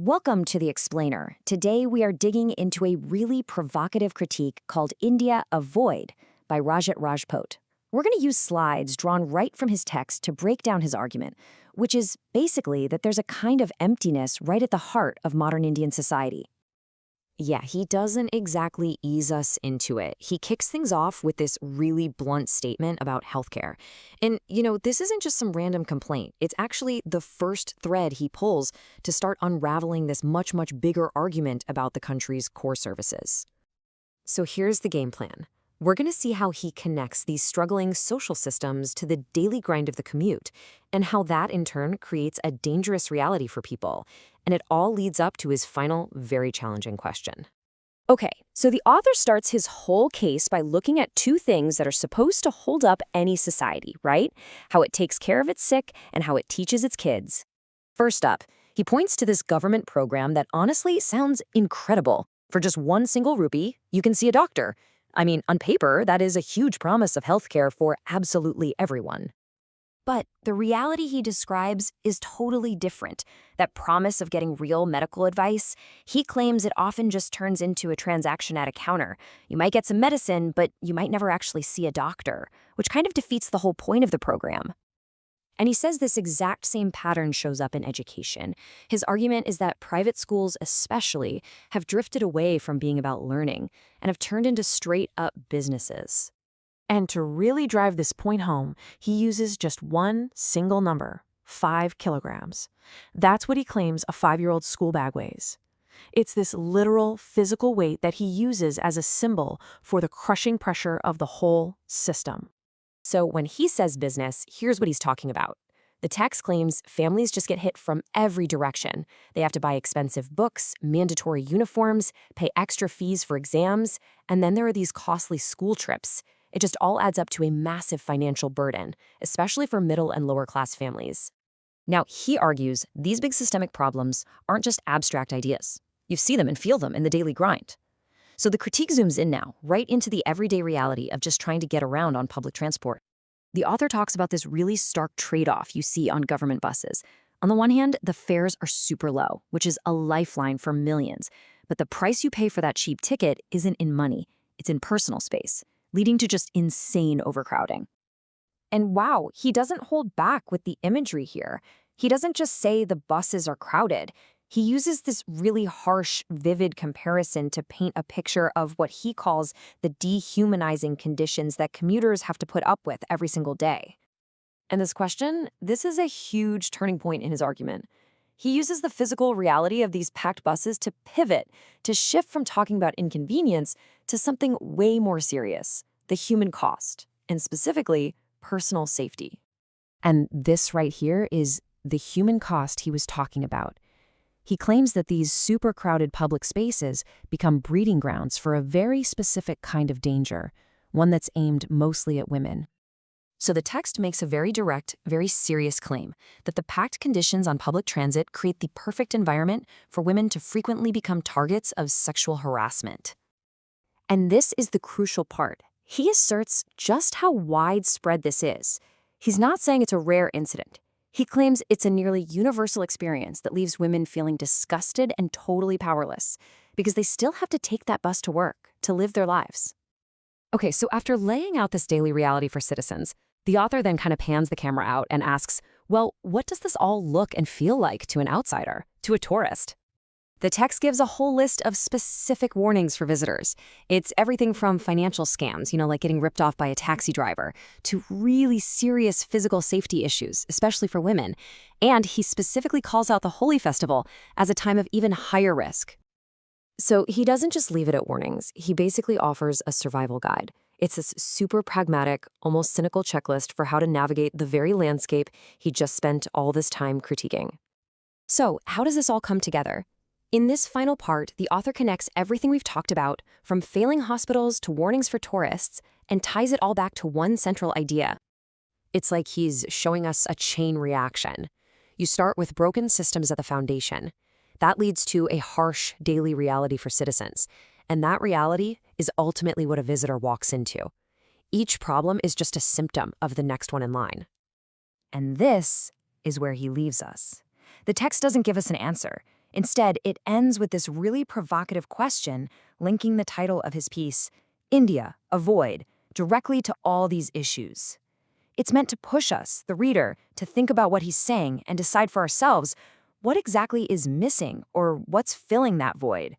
Welcome to The Explainer. Today we are digging into a really provocative critique called India a Void by Rajat Rajput. We're going to use slides drawn right from his text to break down his argument, which is basically that there's a kind of emptiness right at the heart of modern Indian society. Yeah, he doesn't exactly ease us into it. He kicks things off with this really blunt statement about healthcare. And, this isn't just some random complaint. It's actually the first thread he pulls to start unraveling this much, much bigger argument about the country's core services. So here's the game plan. We're going to see how he connects these struggling social systems to the daily grind of the commute, and how that in turn creates a dangerous reality for people. And it all leads up to his final, very challenging question. Okay, so the author starts his whole case by looking at two things that are supposed to hold up any society, right? How it takes care of its sick and how it teaches its kids. First up, he points to this government program that honestly sounds incredible. For just one single rupee, you can see a doctor. I mean, on paper, that is a huge promise of healthcare for absolutely everyone. But the reality he describes is totally different. That promise of getting real medical advice, he claims it often just turns into a transaction at a counter. You might get some medicine, but you might never actually see a doctor, which kind of defeats the whole point of the program. And he says this exact same pattern shows up in education. His argument is that private schools especially have drifted away from being about learning and have turned into straight-up businesses. And to really drive this point home, he uses just one single number, 5 kilograms. That's what he claims a 5-year-old school bag weighs. It's this literal physical weight that he uses as a symbol for the crushing pressure of the whole system. So when he says business, here's what he's talking about. The text claims families just get hit from every direction. They have to buy expensive books, mandatory uniforms, pay extra fees for exams, and then there are these costly school trips. It just all adds up to a massive financial burden, especially for middle and lower class families. Now, he argues these big systemic problems aren't just abstract ideas. You see them and feel them in the daily grind. So the critique zooms in now, right into the everyday reality of just trying to get around on public transport. The author talks about this really stark trade-off you see on government buses. On the one hand, the fares are super low, which is a lifeline for millions. But the price you pay for that cheap ticket isn't in money, it's in personal space, leading to just insane overcrowding. And wow, he doesn't hold back with the imagery here. He doesn't just say the buses are crowded. He uses this really harsh, vivid comparison to paint a picture of what he calls the dehumanizing conditions that commuters have to put up with every single day. And this is a huge turning point in his argument. He uses the physical reality of these packed buses to pivot, to shift from talking about inconvenience to something way more serious, the human cost, and specifically, personal safety. And this right here is the human cost he was talking about. He claims that these super crowded public spaces become breeding grounds for a very specific kind of danger, one that's aimed mostly at women. So the text makes a very direct, very serious claim that the packed conditions on public transit create the perfect environment for women to frequently become targets of sexual harassment. And this is the crucial part. He asserts just how widespread this is. He's not saying it's a rare incident. He claims it's a nearly universal experience that leaves women feeling disgusted and totally powerless because they still have to take that bus to work, to live their lives. Okay, so after laying out this daily reality for citizens, the author then kind of pans the camera out and asks, well, what does this all look and feel like to an outsider, to a tourist? The text gives a whole list of specific warnings for visitors. It's everything from financial scams, like getting ripped off by a taxi driver, to really serious physical safety issues, especially for women. And he specifically calls out the Holi festival as a time of even higher risk. So he doesn't just leave it at warnings. He basically offers a survival guide. It's this super pragmatic, almost cynical checklist for how to navigate the very landscape he just spent all this time critiquing. So how does this all come together? In this final part, the author connects everything we've talked about, from failing hospitals to warnings for tourists, and ties it all back to one central idea. It's like he's showing us a chain reaction. You start with broken systems at the foundation. That leads to a harsh daily reality for citizens, and that reality is ultimately what a visitor walks into. Each problem is just a symptom of the next one in line. And this is where he leaves us. The text doesn't give us an answer. Instead, it ends with this really provocative question linking the title of his piece, India, Avoid, directly to all these issues. It's meant to push us, the reader, to think about what he's saying and decide for ourselves what exactly is missing or what's filling that void.